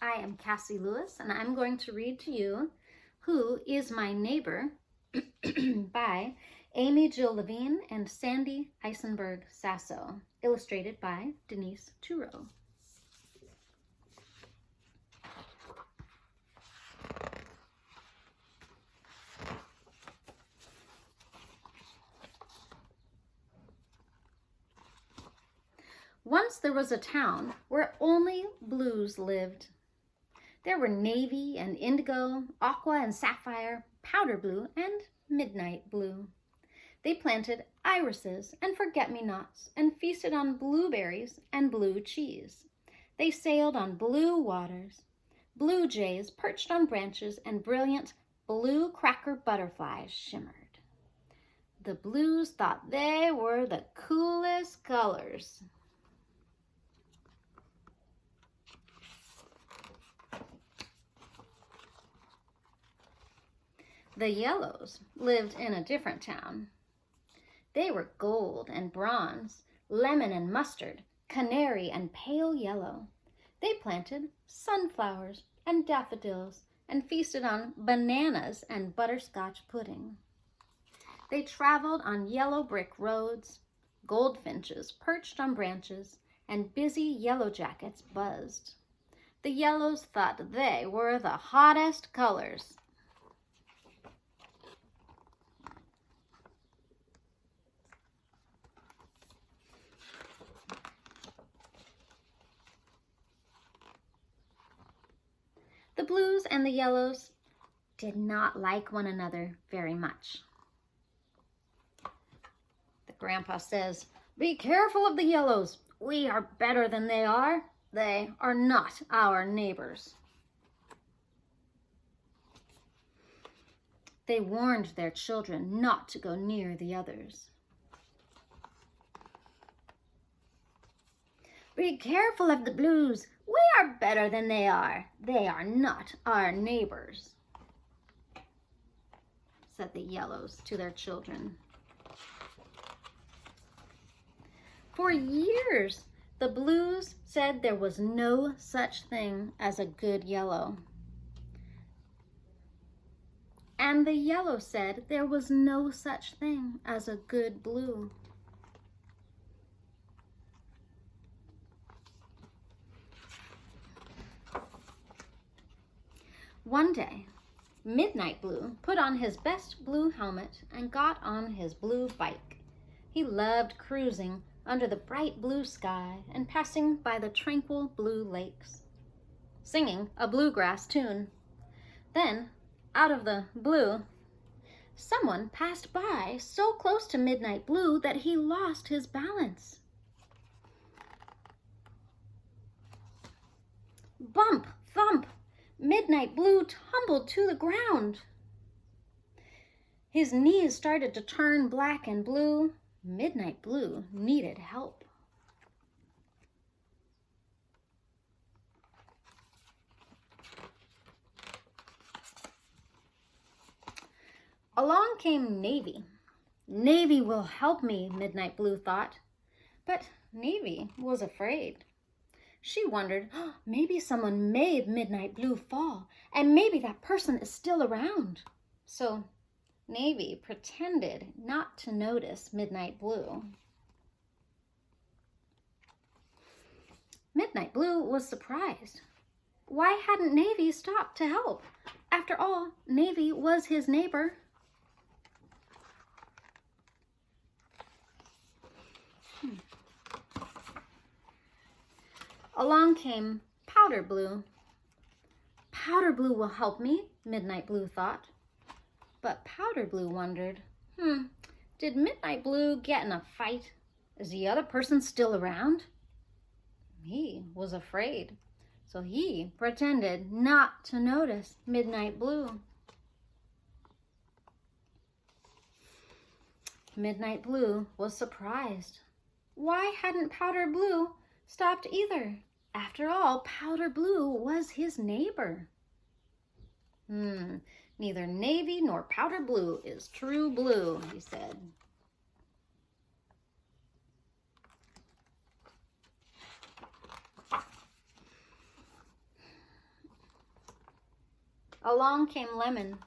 I am Cassie Lewis, and I'm going to read to you Who is My Neighbor by Amy Jill Levine and Sandy Eisenberg Sasso, illustrated by Denise Turo. Once there was a town where only blues lived. There were navy and indigo, aqua and sapphire, powder blue and midnight blue. They planted irises and forget-me-nots and feasted on blueberries and blue cheese. They sailed on blue waters. Blue jays perched on branches and brilliant blue cracker butterflies shimmered. The blues thought they were the coolest colors. The yellows lived in a different town. They were gold and bronze, lemon and mustard, canary and pale yellow. They planted sunflowers and daffodils and feasted on bananas and butterscotch pudding. They traveled on yellow brick roads. Goldfinches perched on branches and busy yellow jackets buzzed. The yellows thought they were the hottest colors. The blues and the yellows did not like one another very much. The grandpa says, "Be careful of the yellows. We are better than they are. They are not our neighbors." They warned their children not to go near the others. "Be careful of the blues. We are better than they are. They are not our neighbors," said the yellows to their children. For years, the blues said there was no such thing as a good yellow. And the yellow said there was no such thing as a good blue. One day, Midnight Blue put on his best blue helmet and got on his blue bike. He loved cruising under the bright blue sky and passing by the tranquil blue lakes, singing a bluegrass tune. Then, out of the blue, someone passed by so close to Midnight Blue that he lost his balance. Bump, thump! Midnight Blue tumbled to the ground. His knees started to turn black and blue. Midnight Blue needed help. Along came Navy. "Navy will help me," Midnight Blue thought. But Navy was afraid. She wondered, maybe someone made Midnight Blue fall, and maybe that person is still around. So Navy pretended not to notice Midnight Blue. Midnight Blue was surprised. Why hadn't Navy stopped to help? After all, Navy was his neighbor. Along came Powder Blue. "Powder Blue will help me," Midnight Blue thought. But Powder Blue wondered, did Midnight Blue get in a fight? Is the other person still around? He was afraid, so he pretended not to notice Midnight Blue. Midnight Blue was surprised. Why hadn't Powder Blue stopped either? After all, Powder Blue was his neighbor. Neither Navy nor Powder Blue is true blue," he said. Along came Lemon.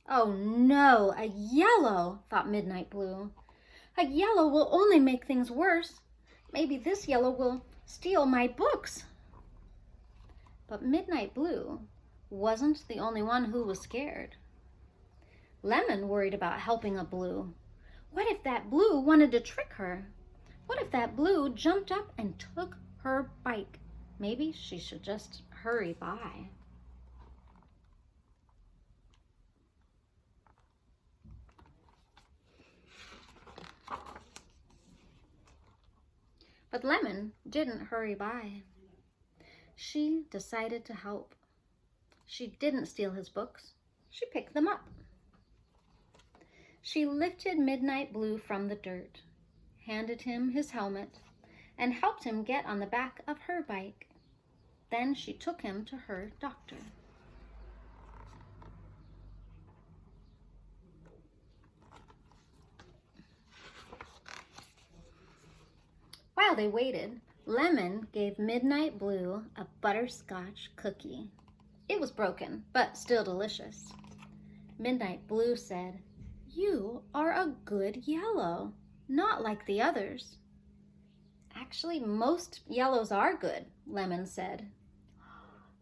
Oh no, a yellow, thought Midnight Blue. A yellow will only make things worse. Maybe this yellow will steal my books. But Midnight Blue wasn't the only one who was scared. Lemon worried about helping a blue. What if that blue wanted to trick her? What if that blue jumped up and took her bike? Maybe she should just hurry by. But Lemon didn't hurry by. She decided to help. She didn't steal his books. She picked them up. She lifted Midnight Blue from the dirt, handed him his helmet, and helped him get on the back of her bike. Then she took him to her doctor. While they waited, Lemon gave Midnight Blue a butterscotch cookie. It was broken, but still delicious. Midnight Blue said, "You are a good yellow, not like the others." "Actually, most yellows are good," Lemon said.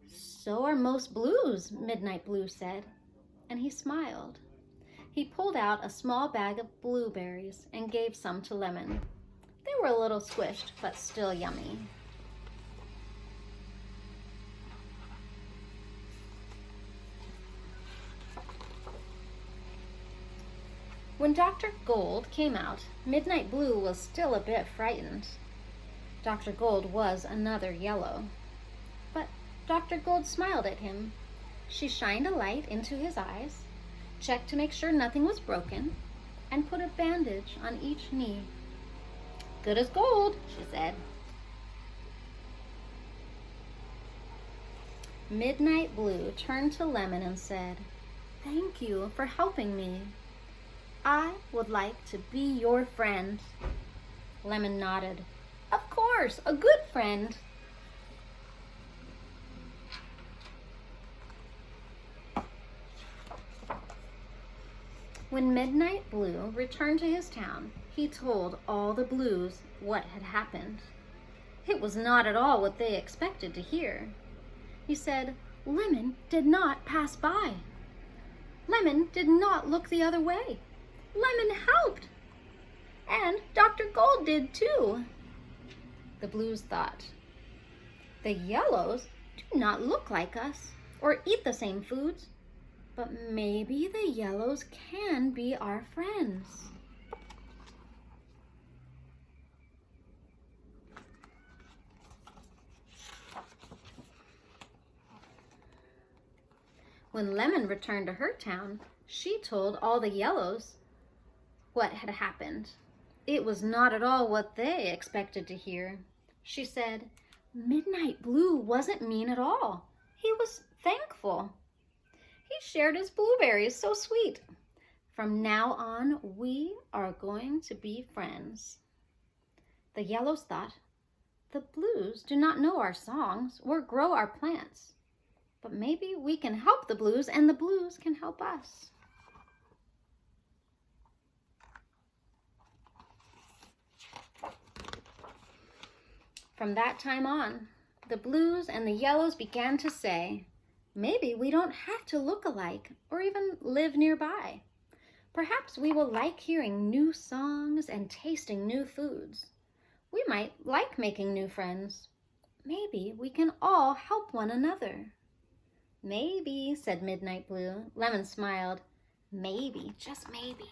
"So are most blues," Midnight Blue said, and he smiled. He pulled out a small bag of blueberries and gave some to Lemon. They were a little squished, but still yummy. When Dr. Gold came out, Midnight Blue was still a bit frightened. Dr. Gold was another yellow. But Dr. Gold smiled at him. She shined a light into his eyes, checked to make sure nothing was broken, and put a bandage on each knee. "Good as gold," she said. Midnight Blue turned to Lemon and said, "Thank you for helping me. I would like to be your friend." Lemon nodded. "Of course, a good friend." When Midnight Blue returned to his town, he told all the blues what had happened. It was not at all what they expected to hear. He said, Lemon did not pass by. Lemon did not look the other way. Lemon helped. And Dr. Gold did too. The blues thought, the yellows do not look like us or eat the same foods, but maybe the yellows can be our friends. When Lemon returned to her town, she told all the yellows what had happened. It was not at all what they expected to hear. She said, Midnight Blue wasn't mean at all. He was thankful. He shared his blueberries, so sweet. From now on, we are going to be friends. The yellows thought, the blues do not know our songs or grow our plants. But maybe we can help the blues and the blues can help us. From that time on, the blues and the yellows began to say, maybe we don't have to look alike or even live nearby. Perhaps we will like hearing new songs and tasting new foods. We might like making new friends. Maybe we can all help one another. Maybe, said Midnight Blue. Lemon smiled. Maybe, just maybe.